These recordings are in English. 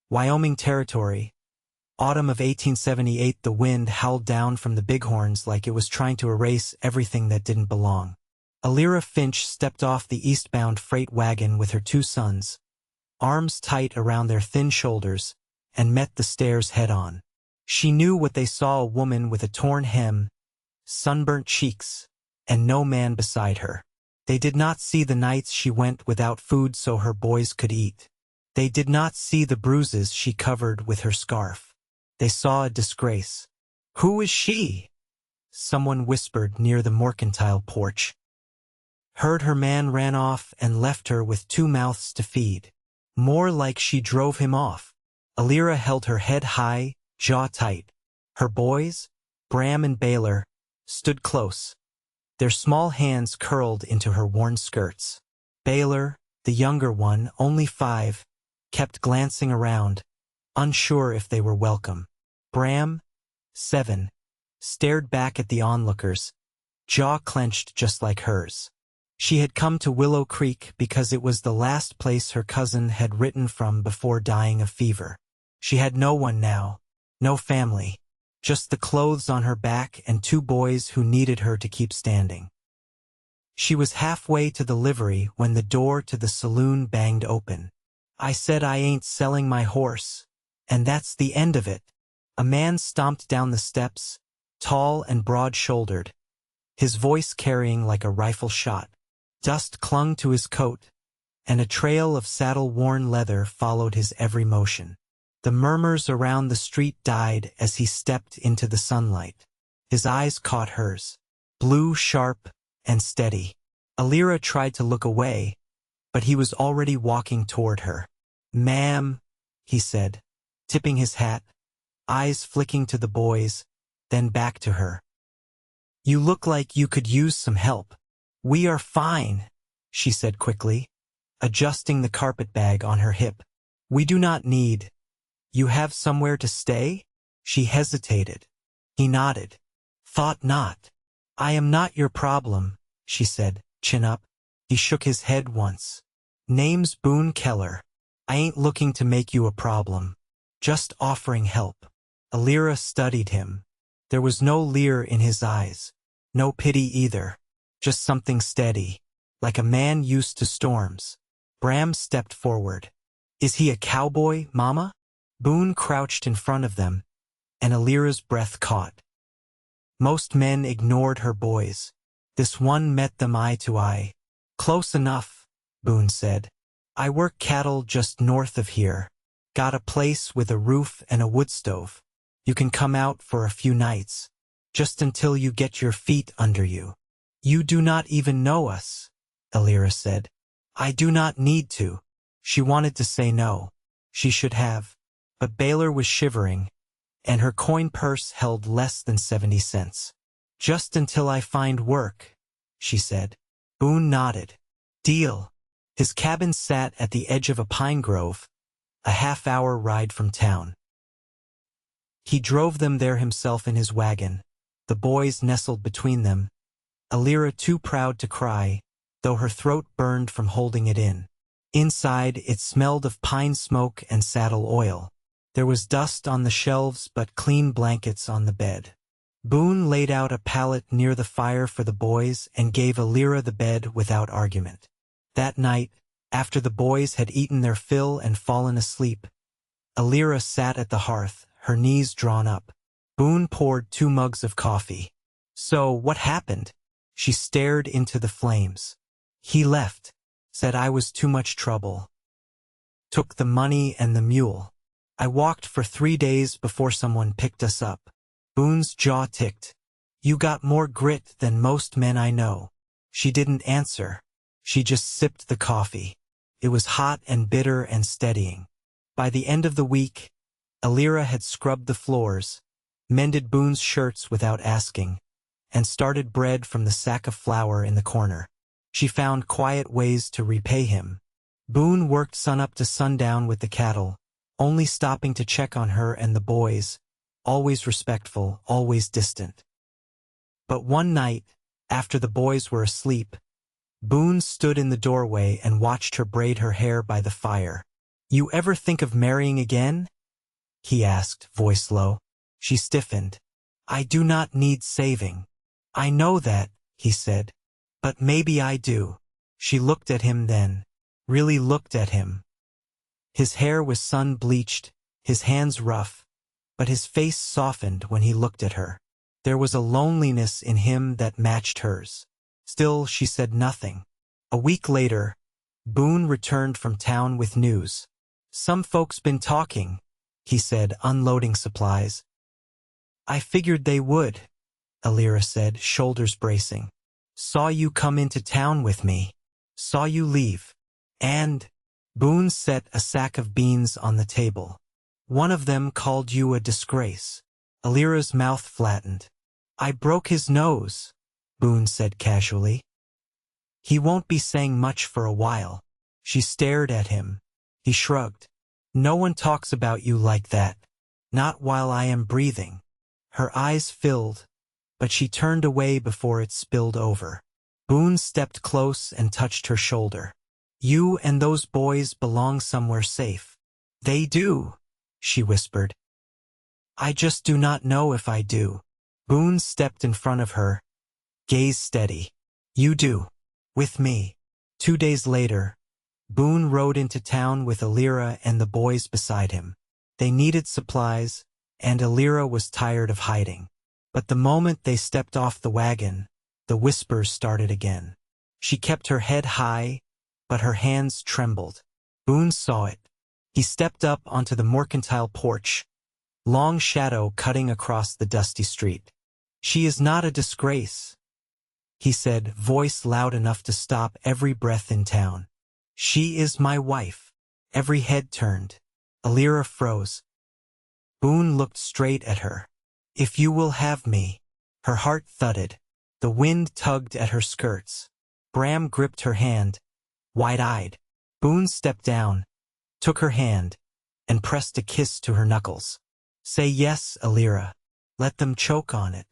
Wyoming Territory. Autumn of 1878. The wind howled down from the bighorns like it was trying to erase everything that didn't belong. Elira Finch stepped off the eastbound freight wagon with her two sons, arms tight around their thin shoulders, and met the stairs head-on. She knew what they saw: a woman with a torn hem, sunburnt cheeks, and no man beside her. They did not see the nights she went without food so her boys could eat. They did not see the bruises she covered with her scarf. They saw a disgrace. "Who is she?" someone whispered near the mercantile porch. Heard her man ran off and left her with two mouths to feed. More like she drove him off. Elira held her head high, jaw tight. Her boys, Bram and Baylor, stood close, their small hands curled into her worn skirts. Baylor, the younger one, only 5, kept glancing around, unsure if they were welcome. Bram, 7, stared back at the onlookers, jaw clenched just like hers. She had come to Willow Creek because it was the last place her cousin had written from before dying of fever. She had no one now, no family, just the clothes on her back and 2 boys who needed her to keep standing. She was halfway to the livery when the door to the saloon banged open. "I said I ain't selling my horse, and that's the end of it." A man stomped down the steps, tall and broad-shouldered, his voice carrying like a rifle shot. Dust clung to his coat, and a trail of saddle-worn leather followed his every motion. The murmurs around the street died as he stepped into the sunlight. His eyes caught hers, blue, sharp, and steady. Elira tried to look away, but he was already walking toward her. "Ma'am," he said, tipping his hat, eyes flicking to the boys, then back to her. "You look like you could use some help." "We are fine," she said quickly, adjusting the carpet bag on her hip. "We do not need—" "You have somewhere to stay?" She hesitated. He nodded. "Thought not." "I am not your problem," she said, chin up. He shook his head once. "Name's Boone Keller. I ain't looking to make you a problem. Just offering help." Elira studied him. There was no leer in his eyes, no pity either. Just something steady, like a man used to storms. Bram stepped forward. "Is he a cowboy, Mama?" Boone crouched in front of them, and Elira's breath caught. Most men ignored her boys. This one met them eye to eye. "Close enough," Boone said. "I work cattle just north of here. Got a place with a roof and a wood stove. You can come out for a few nights, just until you get your feet under you." "You do not even know us," Elira said. "I do not need to." She wanted to say no. She should have. But Baylor was shivering, and her coin purse held less than 70 cents. "Just until I find work," she said. Boone nodded. "Deal." His cabin sat at the edge of a pine grove, a half-hour ride from town. He drove them there himself in his wagon, the boys nestled between them, Elira too proud to cry, though her throat burned from holding it in. Inside, it smelled of pine smoke and saddle oil. There was dust on the shelves but clean blankets on the bed. Boone laid out a pallet near the fire for the boys and gave Elira the bed without argument. That night, after the boys had eaten their fill and fallen asleep, Elira sat at the hearth, her knees drawn up. Boone poured 2 mugs of coffee. "So, what happened?" She stared into the flames. "He left. Said I was too much trouble. Took the money and the mule. I walked for 3 days before someone picked us up." Boone's jaw ticked. "You got more grit than most men I know." She didn't answer. She just sipped the coffee. It was hot and bitter and steadying. By the end of the week, Elira had scrubbed the floors, mended Boone's shirts without asking, and started bread from the sack of flour in the corner. She found quiet ways to repay him. Boone worked sunup to sundown with the cattle, only stopping to check on her and the boys, always respectful, always distant. But one night, after the boys were asleep, Boone stood in the doorway and watched her braid her hair by the fire. You ever think of marrying again? He asked, voice low. She stiffened. I do not need saving. I know that, he said. But maybe I do. She looked at him then. Really looked at him. His hair was sun-bleached, his hands rough, but his face softened when he looked at her. There was a loneliness in him that matched hers. Still, she said nothing. A week later, Boone returned from town with news. Some folks been talking, he said, unloading supplies. I figured they would, Elira said, shoulders bracing. Saw you come into town with me. Saw you leave. And Boone set a sack of beans on the table. One of them called you a disgrace. Elira's mouth flattened. I broke his nose, Boone said casually. He won't be saying much for a while. She stared at him. He shrugged. No one talks about you like that. Not while I am breathing. Her eyes filled, but she turned away before it spilled over. Boone stepped close and touched her shoulder. You and those boys belong somewhere safe. They do, she whispered. I just do not know if I do. Boone stepped in front of her, gaze steady. You do. With me. 2 days later, Boone rode into town with Elira and the boys beside him. They needed supplies, and Elira was tired of hiding. But the moment they stepped off the wagon, the whispers started again. She kept her head high, but her hands trembled. Boone saw it. He stepped up onto the mercantile porch, long shadow cutting across the dusty street. She is not a disgrace, he said, voice loud enough to stop every breath in town. She is my wife. Every head turned. Elira froze. Boone looked straight at her. If you will have me. Her heart thudded. The wind tugged at her skirts. Bram gripped her hand, wide-eyed. Boone stepped down, took her hand, and pressed a kiss to her knuckles. Say yes, Elira. Let them choke on it.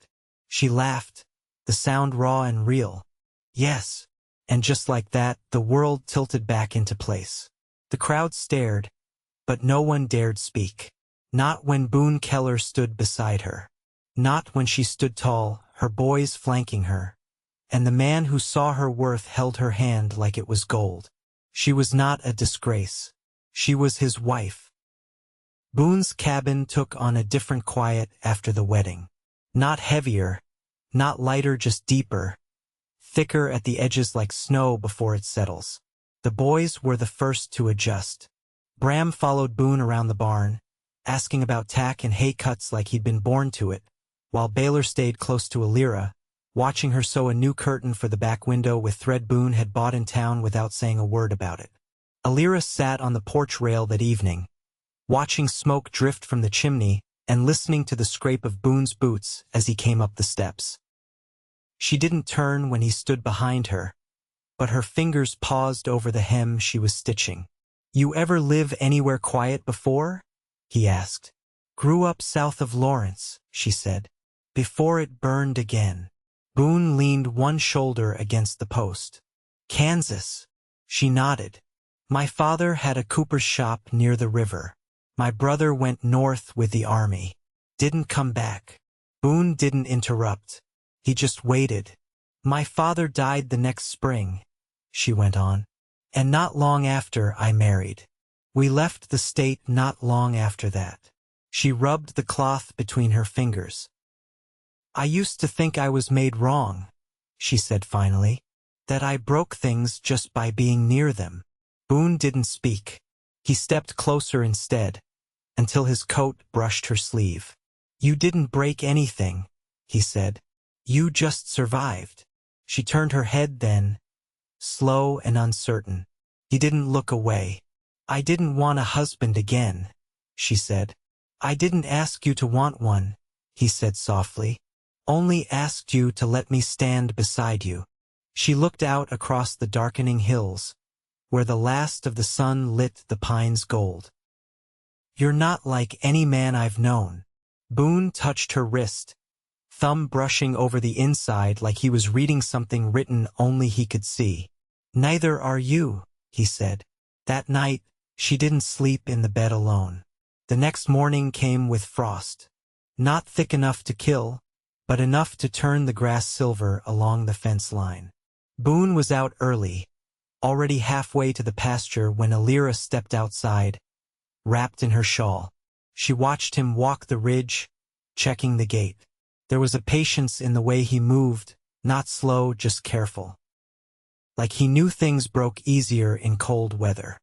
She laughed, the sound raw and real. Yes. And just like that, the world tilted back into place. The crowd stared, but no one dared speak. Not when Boone Keller stood beside her. Not when she stood tall, her boys flanking her. And the man who saw her worth held her hand like it was gold. She was not a disgrace. She was his wife. Boone's cabin took on a different quiet after the wedding. Not heavier, not lighter, just deeper, thicker at the edges like snow before it settles. The boys were the first to adjust. Bram followed Boone around the barn, asking about tack and hay cuts like he'd been born to it, while Baylor stayed close to Elira, watching her sew a new curtain for the back window with thread Boone had bought in town without saying a word about it. Elira sat on the porch rail that evening, watching smoke drift from the chimney and listening to the scrape of Boone's boots as he came up the steps. She didn't turn when he stood behind her, but her fingers paused over the hem she was stitching. You ever live anywhere quiet before? He asked. Grew up south of Lawrence, she said. Before it burned again. Boone leaned one shoulder against the post. Kansas. She nodded. My father had a cooper's shop near the river. My brother went north with the army. Didn't come back. Boone didn't interrupt. He just waited. My father died the next spring, she went on. And not long after I married. We left the state not long after that. She rubbed the cloth between her fingers. I used to think I was made wrong, she said finally, that I broke things just by being near them. Boone didn't speak. He stepped closer instead, until his coat brushed her sleeve. You didn't break anything, he said. You just survived. She turned her head then, slow and uncertain. He didn't look away. I didn't want a husband again, she said. I didn't ask you to want one, he said softly. Only asked you to let me stand beside you. She looked out across the darkening hills, where the last of the sun lit the pines gold. You're not like any man I've known. Boone touched her wrist, thumb brushing over the inside like he was reading something written only he could see. Neither are you, he said. That night, She didn't sleep in the bed alone. The next morning came with frost. Not thick enough to kill, but enough to turn the grass silver along the fence line. Boone was out early, already halfway to the pasture when Elira stepped outside, wrapped in her shawl. She watched him walk the ridge, checking the gate. There was a patience in the way he moved, not slow, just careful. Like he knew things broke easier in cold weather.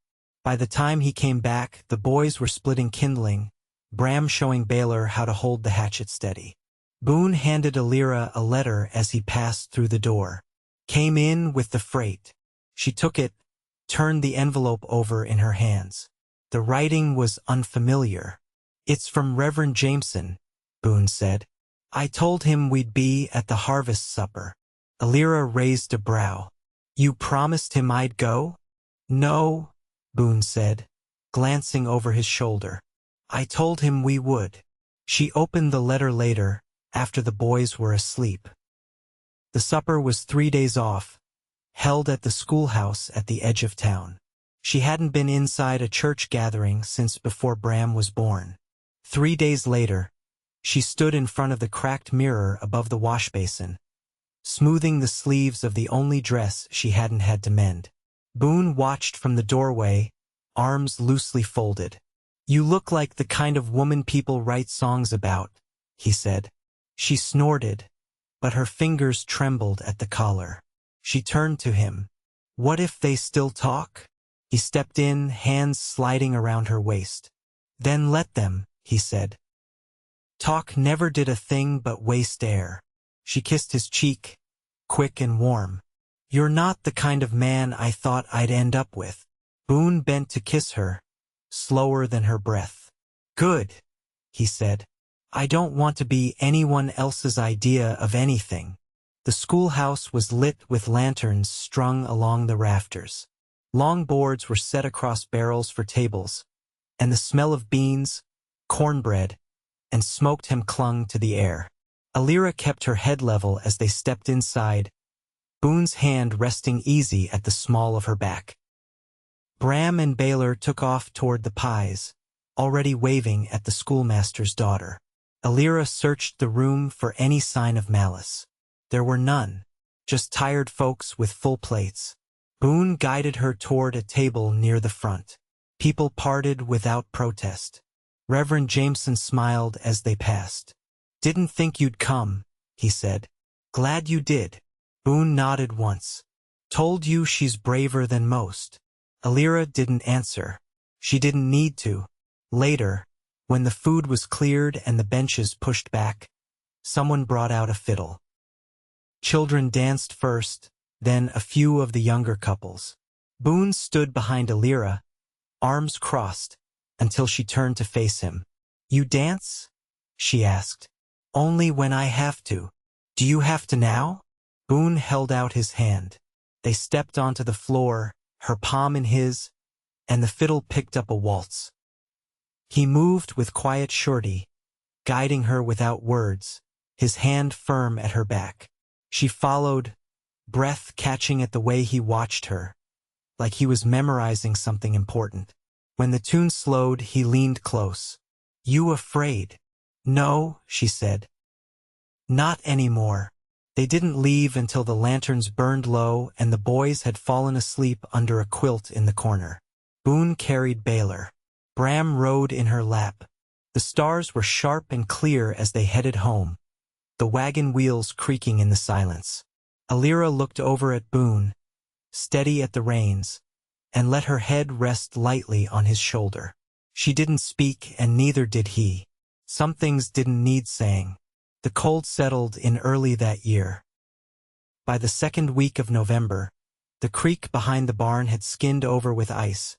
By the time he came back, the boys were splitting kindling, Bram showing Baylor how to hold the hatchet steady. Boone handed Elira a letter as he passed through the door. Came in with the freight. She took it, turned the envelope over in her hands. The writing was unfamiliar. "It's from Reverend Jameson," Boone said. "I told him we'd be at the harvest supper." Elira raised a brow. "You promised him I'd go?" "No," Boone said, glancing over his shoulder. "I told him we would." She opened the letter later, after the boys were asleep. The supper was 3 days off, held at the schoolhouse at the edge of town. She hadn't been inside a church gathering since before Bram was born. 3 days later, she stood in front of the cracked mirror above the washbasin, smoothing the sleeves of the only dress she hadn't had to mend. Boone watched from the doorway, arms loosely folded. "You look like the kind of woman people write songs about," he said. She snorted, but her fingers trembled at the collar. She turned to him. "What if they still talk?" He stepped in, hands sliding around her waist. "Then let them," he said. "Talk never did a thing but waste air." She kissed his cheek, quick and warm. "You're not the kind of man I thought I'd end up with." Boone bent to kiss her, slower than her breath. "Good," he said. "I don't want to be anyone else's idea of anything." The schoolhouse was lit with lanterns strung along the rafters. Long boards were set across barrels for tables, and the smell of beans, cornbread, and smoked ham clung to the air. Elira kept her head level as they stepped inside, Boone's hand resting easy at the small of her back. Bram and Baylor took off toward the pies, already waving at the schoolmaster's daughter. Elira searched the room for any sign of malice. There were none, just tired folks with full plates. Boone guided her toward a table near the front. People parted without protest. Reverend Jameson smiled as they passed. "Didn't think you'd come," he said. "Glad you did." Boone nodded once. "Told you she's braver than most." Elira didn't answer. She didn't need to. Later, when the food was cleared and the benches pushed back, someone brought out a fiddle. Children danced first, then a few of the younger couples. Boone stood behind Elira, arms crossed, until she turned to face him. "You dance?" she asked. "Only when I have to." "Do you have to now?" Boone held out his hand. They stepped onto the floor, her palm in his, and the fiddle picked up a waltz. He moved with quiet surety, guiding her without words, his hand firm at her back. She followed, breath catching at the way he watched her, like he was memorizing something important. When the tune slowed, he leaned close. "You afraid?" "No," she said. "Not anymore." They didn't leave until the lanterns burned low and the boys had fallen asleep under a quilt in the corner. Boone carried Baylor. Bram rode in her lap. The stars were sharp and clear as they headed home, the wagon wheels creaking in the silence. Elira looked over at Boone, steady at the reins, and let her head rest lightly on his shoulder. She didn't speak, and neither did he. Some things didn't need saying. The cold settled in early that year. By the second week of November, the creek behind the barn had skinned over with ice,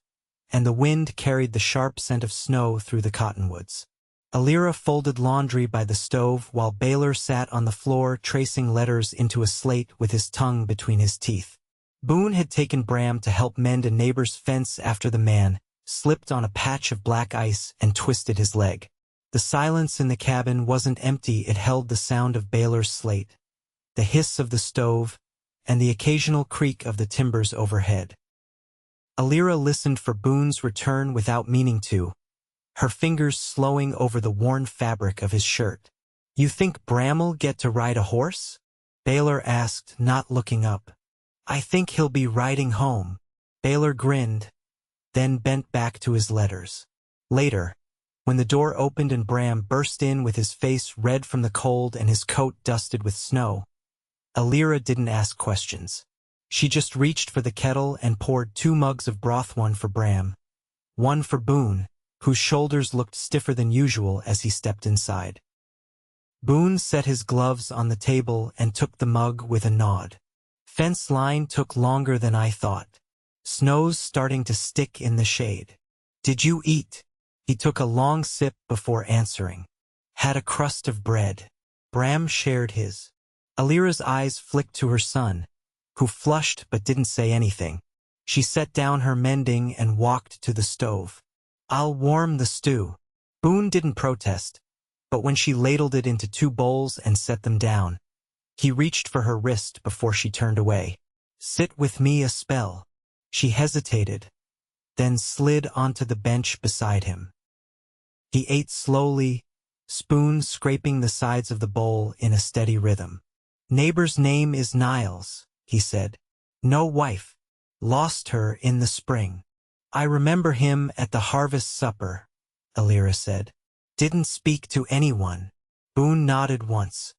and the wind carried the sharp scent of snow through the cottonwoods. Elira folded laundry by the stove while Baylor sat on the floor tracing letters into a slate with his tongue between his teeth. Boone had taken Bram to help mend a neighbor's fence after the man slipped on a patch of black ice and twisted his leg. The silence in the cabin wasn't empty. It held the sound of Baylor's slate, the hiss of the stove, and the occasional creak of the timbers overhead. Elira listened for Boone's return without meaning to, her fingers slowing over the worn fabric of his shirt. "You think Bram'll get to ride a horse?" Baylor asked, not looking up. "I think he'll be riding home." Baylor grinned, then bent back to his letters. Later, when the door opened and Bram burst in with his face red from the cold and his coat dusted with snow, Elira didn't ask questions. She just reached for the kettle and poured 2 mugs of broth, one for Bram, one for Boone, whose shoulders looked stiffer than usual as he stepped inside. Boone set his gloves on the table and took the mug with a nod. "Fence line took longer than I thought. Snow's starting to stick in the shade. Did you eat?" He took a long sip before answering. "Had a crust of bread." Bram shared his. Elira's eyes flicked to her son, who flushed but didn't say anything. She set down her mending and walked to the stove. "I'll warm the stew." Boone didn't protest, but when she ladled it into 2 bowls and set them down, he reached for her wrist before she turned away. "Sit with me a spell." She hesitated, then slid onto the bench beside him. He ate slowly, spoon scraping the sides of the bowl in a steady rhythm. "Neighbor's name is Niles," he said. "No wife. Lost her in the spring." "I remember him at the harvest supper," Elira said. "Didn't speak to anyone." Boone nodded once.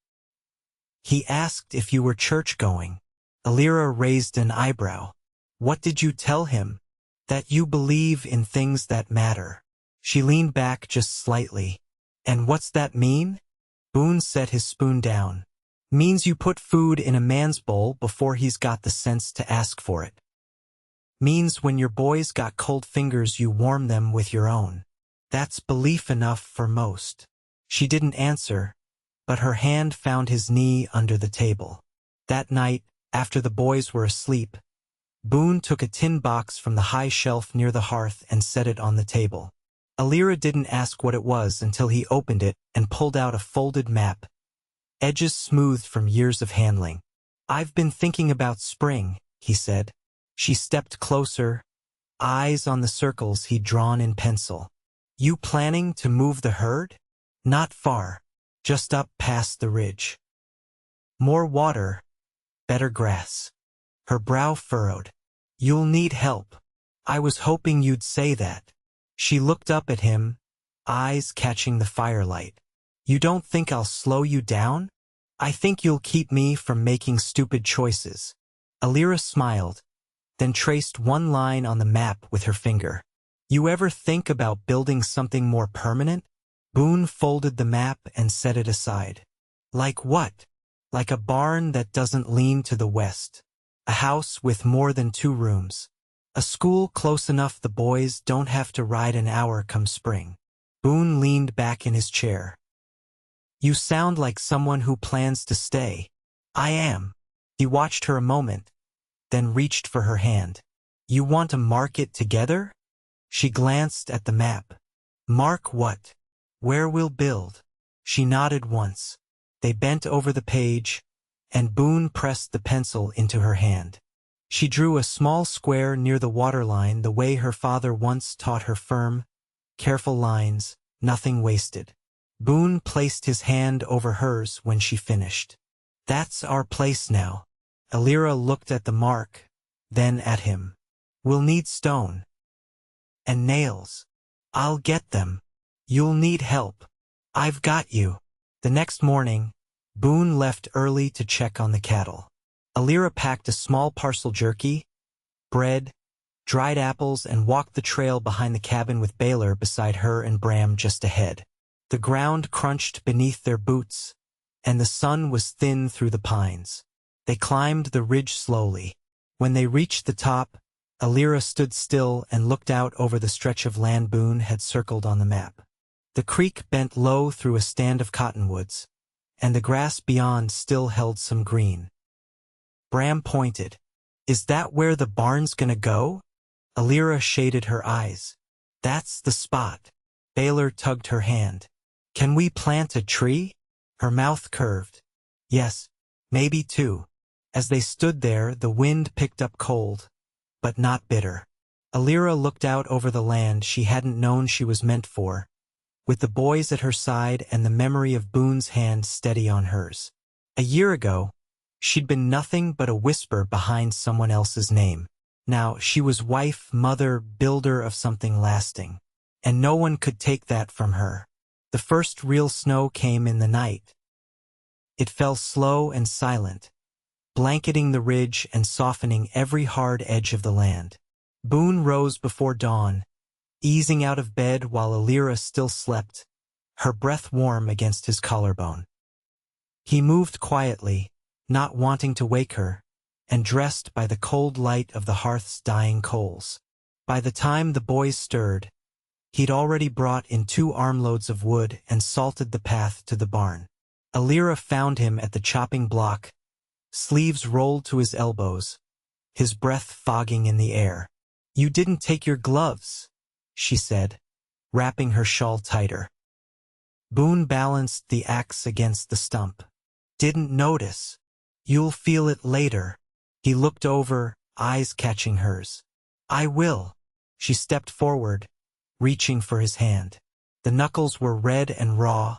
"He asked if you were church-going." Elira raised an eyebrow. "What did you tell him?" "That you believe in things that matter." She leaned back just slightly. "And what's that mean?" Boone set his spoon down. "Means you put food in a man's bowl before he's got the sense to ask for it. Means when your boys got cold fingers you warm them with your own. That's belief enough for most." She didn't answer, but her hand found his knee under the table. That night, after the boys were asleep, Boone took a tin box from the high shelf near the hearth and set it on the table. Elira didn't ask what it was until he opened it and pulled out a folded map, edges smoothed from years of handling. "I've been thinking about spring," he said. She stepped closer, eyes on the circles he'd drawn in pencil. "You planning to move the herd?" "Not far. Just up past the ridge. More water, better grass." Her brow furrowed. "You'll need help." "I was hoping you'd say that." She looked up at him, eyes catching the firelight. "You don't think I'll slow you down? I think you'll keep me from making stupid choices." Elira smiled, then traced one line on the map with her finger. "You ever think about building something more permanent?" Boone folded the map and set it aside. "Like what?" "Like a barn that doesn't lean to the west. A house with more than 2 rooms. A school close enough the boys don't have to ride an hour come spring." Boone leaned back in his chair. "You sound like someone who plans to stay." "I am." He watched her a moment, then reached for her hand. "You want to mark it together?" She glanced at the map. "Mark what?" "Where we'll build." She nodded once. They bent over the page, and Boone pressed the pencil into her hand. She drew a small square near the waterline the way her father once taught her, firm, careful lines, nothing wasted. Boone placed his hand over hers when she finished. "That's our place now." Elira looked at the mark, then at him. "We'll need stone. And nails." "I'll get them." "You'll need help." "I've got you." The next morning, Boone left early to check on the cattle. Elira packed a small parcel jerky, bread, dried apples, and walked the trail behind the cabin with Baylor beside her and Bram just ahead. The ground crunched beneath their boots, and the sun was thin through the pines. They climbed the ridge slowly. When they reached the top, Elira stood still and looked out over the stretch of land Boone had circled on the map. The creek bent low through a stand of cottonwoods, and the grass beyond still held some green. Bram pointed. "Is that where the barn's gonna go?" Elira shaded her eyes. "That's the spot." Baylor tugged her hand. "Can we plant a tree?" Her mouth curved. "Yes, maybe 2. As they stood there, the wind picked up cold, but not bitter. Elira looked out over the land she hadn't known she was meant for, with the boys at her side and the memory of Boone's hand steady on hers. A year ago, she'd been nothing but a whisper behind someone else's name. Now she was wife, mother, builder of something lasting. And no one could take that from her. The first real snow came in the night. It fell slow and silent, blanketing the ridge and softening every hard edge of the land. Boone rose before dawn, easing out of bed while Elira still slept, her breath warm against his collarbone. He moved quietly, not wanting to wake her, and dressed by the cold light of the hearth's dying coals. By the time the boys stirred, he'd already brought in 2 armloads of wood and salted the path to the barn. Elira found him at the chopping block, sleeves rolled to his elbows, his breath fogging in the air. "You didn't take your gloves," she said, wrapping her shawl tighter. Boone balanced the axe against the stump. "Didn't notice. You'll feel it later." He looked over, eyes catching hers. "I will." She stepped forward, reaching for his hand. The knuckles were red and raw,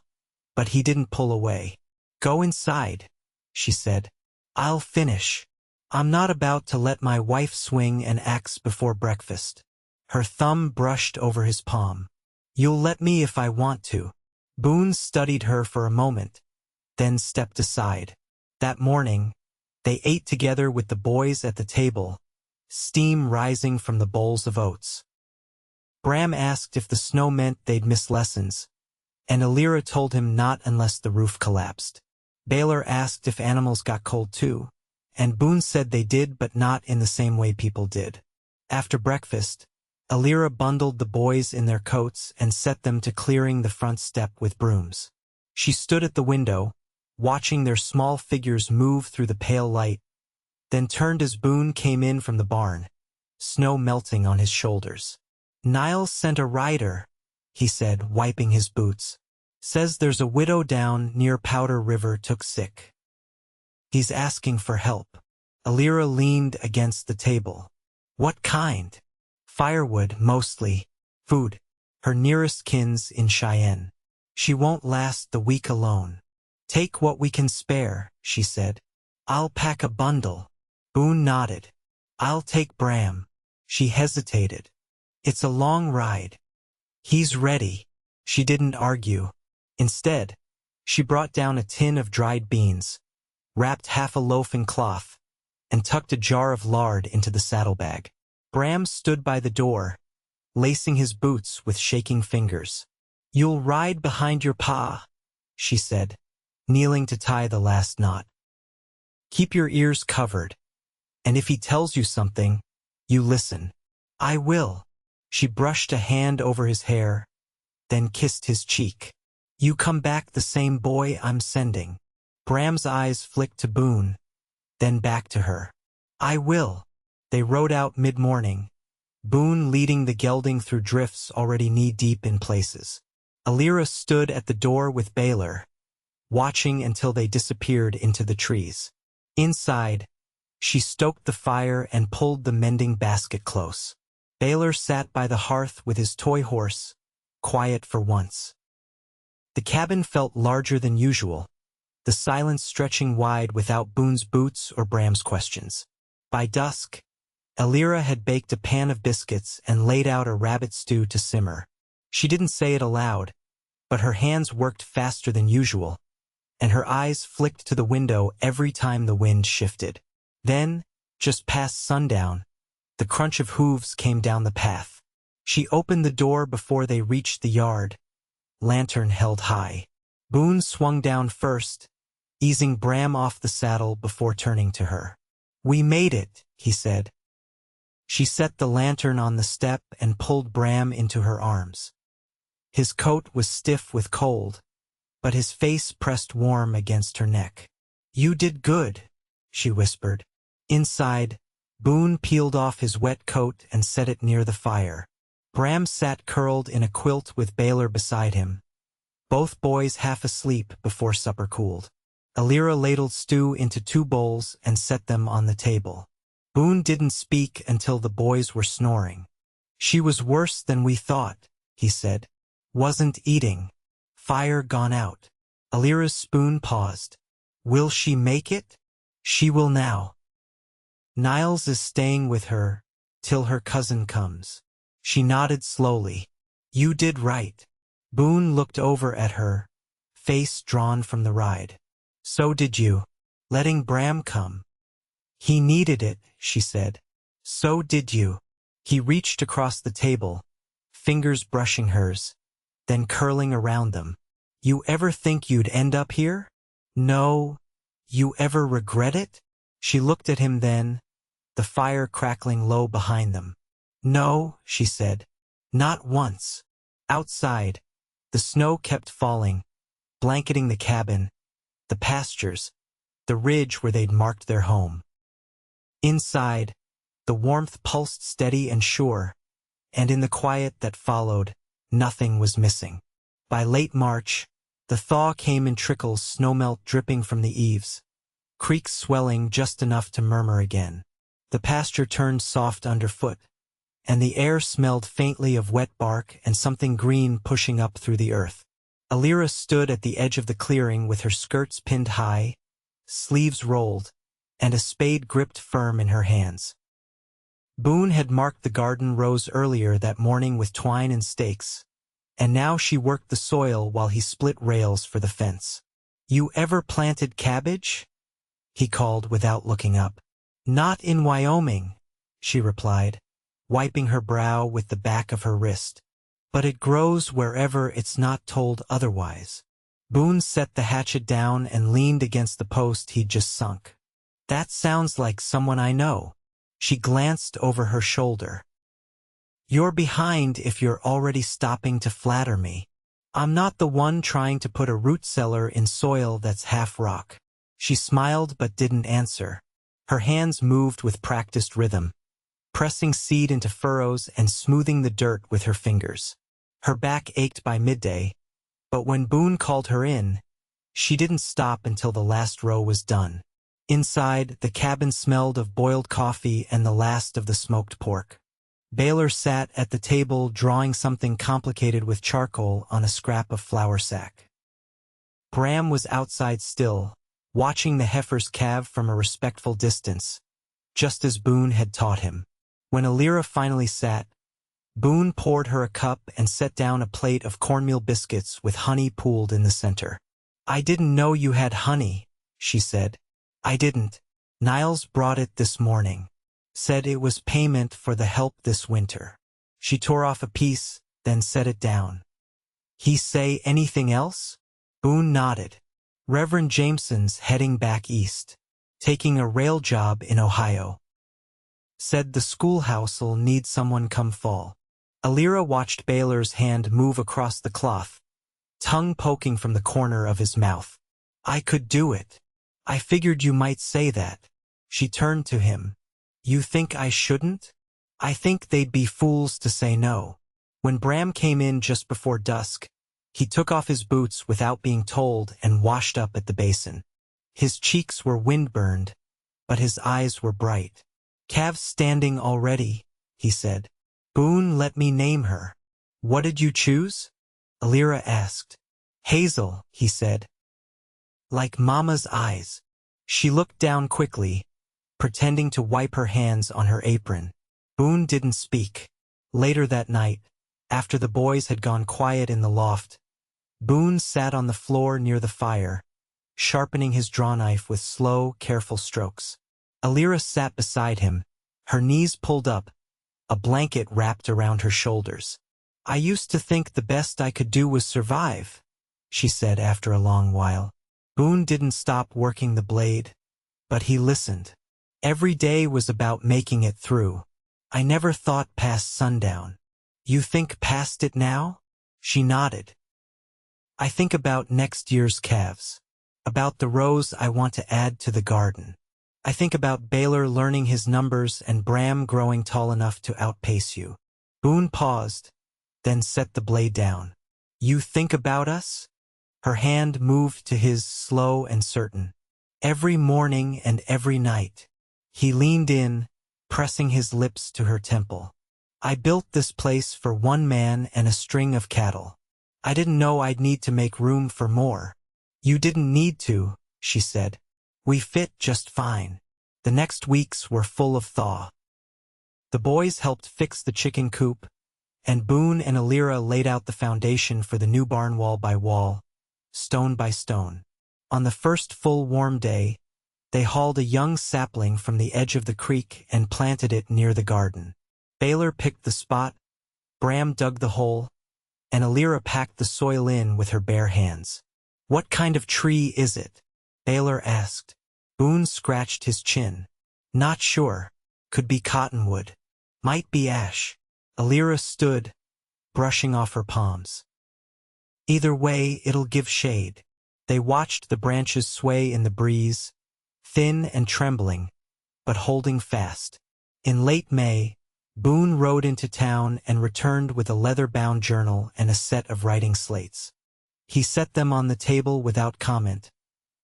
but he didn't pull away. "Go inside," she said. "I'll finish. I'm not about to let my wife swing an axe before breakfast." Her thumb brushed over his palm. "You'll let me if I want to." Boone studied her for a moment, then stepped aside. That morning, they ate together with the boys at the table, steam rising from the bowls of oats. Bram asked if the snow meant they'd miss lessons, and Elira told him not unless the roof collapsed. Baylor asked if animals got cold too, and Boone said they did, but not in the same way people did. After breakfast, Elira bundled the boys in their coats and set them to clearing the front step with brooms. She stood at the window, watching their small figures move through the pale light, then turned as Boone came in from the barn, snow melting on his shoulders. "Niles sent a rider," he said, wiping his boots. "Says there's a widow down near Powder River took sick. He's asking for help." Elira leaned against the table. "What kind?" "Firewood, mostly. Food. Her nearest kin's in Cheyenne. She won't last the week alone." "Take what we can spare," she said. "I'll pack a bundle." Boone nodded. "I'll take Bram." She hesitated. "It's a long ride." "He's ready." She didn't argue. Instead, she brought down a tin of dried beans, wrapped half a loaf in cloth, and tucked a jar of lard into the saddlebag. Bram stood by the door, lacing his boots with shaking fingers. "You'll ride behind your pa," she said, kneeling to tie the last knot. "Keep your ears covered, and if he tells you something, you listen." "I will." She brushed a hand over his hair, then kissed his cheek. "You come back the same boy I'm sending." Bram's eyes flicked to Boone, then back to her. "I will." They rode out mid-morning, Boone leading the gelding through drifts already knee-deep in places. Elira stood at the door with Baylor, watching until they disappeared into the trees. Inside, she stoked the fire and pulled the mending basket close. Baylor sat by the hearth with his toy horse, quiet for once. The cabin felt larger than usual, the silence stretching wide without Boone's boots or Bram's questions. By dusk, Elira had baked a pan of biscuits and laid out a rabbit stew to simmer. She didn't say it aloud, but her hands worked faster than usual, and her eyes flicked to the window every time the wind shifted. Then, just past sundown, the crunch of hooves came down the path. She opened the door before they reached the yard, lantern held high. Boone swung down first, easing Bram off the saddle before turning to her. "We made it," he said. She set the lantern on the step and pulled Bram into her arms. His coat was stiff with cold, but his face pressed warm against her neck. "You did good," she whispered. Inside, Boone peeled off his wet coat and set it near the fire. Bram sat curled in a quilt with Baylor beside him, both boys half asleep before supper cooled. Elira ladled stew into 2 bowls and set them on the table. Boone didn't speak until the boys were snoring. She was worse than we thought, he said. Wasn't eating. Fire gone out. Elira's spoon paused. Will she make it? She will now. Niles is staying with her, till her cousin comes. She nodded slowly. You did right. Boone looked over at her, face drawn from the ride. So did you. Letting Bram come. He needed it, she said. So did you. He reached across the table, fingers brushing hers, then curling around them. You ever think you'd end up here? No. You ever regret it? She looked at him then, the fire crackling low behind them. No, she said. Not once. Outside, the snow kept falling, blanketing the cabin, the pastures, the ridge where they'd marked their home. Inside, the warmth pulsed steady and sure, and in the quiet that followed, nothing was missing. By late March, the thaw came in trickles, snowmelt dripping from the eaves, creeks swelling just enough to murmur again. The pasture turned soft underfoot, and the air smelled faintly of wet bark and something green pushing up through the earth. Elira stood at the edge of the clearing with her skirts pinned high, sleeves rolled, and a spade gripped firm in her hands. Boone had marked the garden rows earlier that morning with twine and stakes, and now she worked the soil while he split rails for the fence. You ever planted cabbage? He called without looking up. Not in Wyoming, she replied, wiping her brow with the back of her wrist. But it grows wherever it's not told otherwise. Boone set the hatchet down and leaned against the post he'd just sunk. That sounds like someone I know. She glanced over her shoulder. You're behind if you're already stopping to flatter me. I'm not the one trying to put a root cellar in soil that's half rock. She smiled but didn't answer. Her hands moved with practiced rhythm, pressing seed into furrows and smoothing the dirt with her fingers. Her back ached by midday, but when Boone called her in, she didn't stop until the last row was done. Inside, the cabin smelled of boiled coffee and the last of the smoked pork. Baylor sat at the table drawing something complicated with charcoal on a scrap of flour sack. Bram was outside still, watching the heifers calve from a respectful distance, just as Boone had taught him. When Elira finally sat, Boone poured her a cup and set down a plate of cornmeal biscuits with honey pooled in the center. I didn't know you had honey, she said. I didn't. Niles brought it this morning. Said it was payment for the help this winter. She tore off a piece, then set it down. He say anything else? Boone nodded. Reverend Jameson's heading back east, taking a rail job in Ohio. Said the schoolhouse'll need someone come fall. Elira watched Baylor's hand move across the cloth, tongue poking from the corner of his mouth. I could do it. I figured you might say that. She turned to him. You think I shouldn't? I think they'd be fools to say no. When Bram came in just before dusk, he took off his boots without being told and washed up at the basin. His cheeks were windburned, but his eyes were bright. Calves standing already, he said. Boone let me name her. What did you choose? Elira asked. Hazel, he said. Like Mama's eyes. She looked down quickly, pretending to wipe her hands on her apron. Boone didn't speak. Later that night, after the boys had gone quiet in the loft, Boone sat on the floor near the fire, sharpening his drawknife with slow, careful strokes. Elira sat beside him, her knees pulled up, a blanket wrapped around her shoulders. I used to think the best I could do was survive, she said after a long while. Boone didn't stop working the blade, but he listened. Every day was about making it through. I never thought past sundown. You think past it now? She nodded. I think about next year's calves, about the rows I want to add to the garden. I think about Baylor learning his numbers and Bram growing tall enough to outpace you. Boone paused, then set the blade down. You think about us? Her hand moved to his, slow and certain. Every morning and every night. He leaned in, pressing his lips to her temple. I built this place for one man and a string of cattle. I didn't know I'd need to make room for more. You didn't need to, she said. We fit just fine. The next weeks were full of thaw. The boys helped fix the chicken coop, and Boone and Elira laid out the foundation for the new barn wall by wall, stone by stone. On the first full warm day, they hauled a young sapling from the edge of the creek and planted it near the garden. Baylor picked the spot, Bram dug the hole, and Elira packed the soil in with her bare hands. What kind of tree is it? Baylor asked. Boone scratched his chin. Not sure. Could be cottonwood. Might be ash. Elira stood, brushing off her palms. Either way, it'll give shade. They watched the branches sway in the breeze, thin and trembling, but holding fast. In late May, Boone rode into town and returned with a leather-bound journal and a set of writing slates. He set them on the table without comment,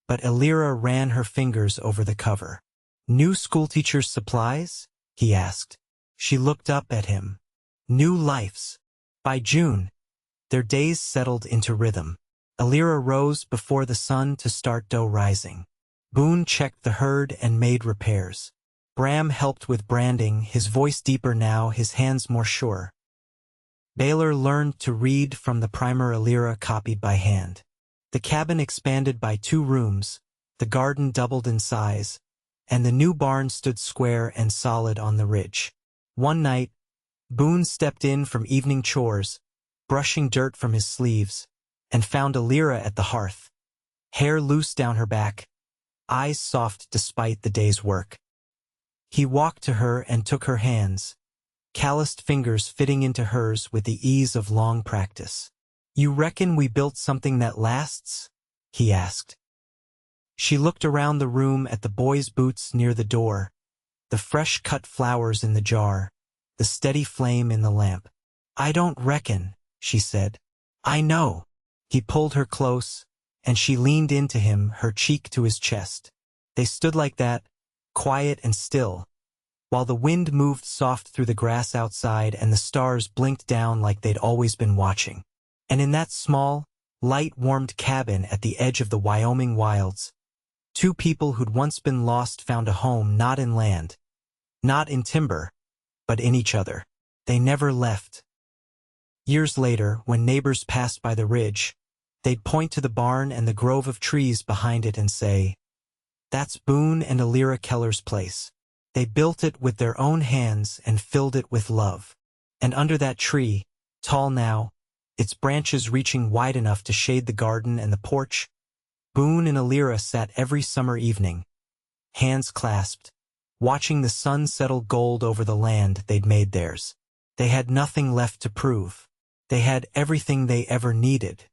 but Elira ran her fingers over the cover. New schoolteacher's supplies? He asked. She looked up at him. New lives. By June, their days settled into rhythm. Elira rose before the sun to start dough rising. Boone checked the herd and made repairs. Bram helped with branding, his voice deeper now, his hands more sure. Baylor learned to read from the primer Elira copied by hand. The cabin expanded by 2 rooms, the garden doubled in size, and the new barn stood square and solid on the ridge. One night, Boone stepped in from evening chores, brushing dirt from his sleeves, and found Elira at the hearth. Hair loose down her back, eyes soft despite the day's work. He walked to her and took her hands, calloused fingers fitting into hers with the ease of long practice. You reckon we built something that lasts? He asked. She looked around the room at the boy's boots near the door, the fresh-cut flowers in the jar, the steady flame in the lamp. I don't reckon, she said. I know. He pulled her close, and she leaned into him, her cheek to his chest. They stood like that, quiet and still, while the wind moved soft through the grass outside and the stars blinked down like they'd always been watching. And in that small, light-warmed cabin at the edge of the Wyoming wilds, 2 people who'd once been lost found a home not in land, not in timber, but in each other. They never left. Years later, when neighbors passed by the ridge, they'd point to the barn and the grove of trees behind it and say, "That's Boone and Elira Keller's place. They built it with their own hands and filled it with love." And under that tree, tall now, its branches reaching wide enough to shade the garden and the porch, Boone and Elira sat every summer evening, hands clasped, watching the sun settle gold over the land they'd made theirs. They had nothing left to prove. They had everything they ever needed.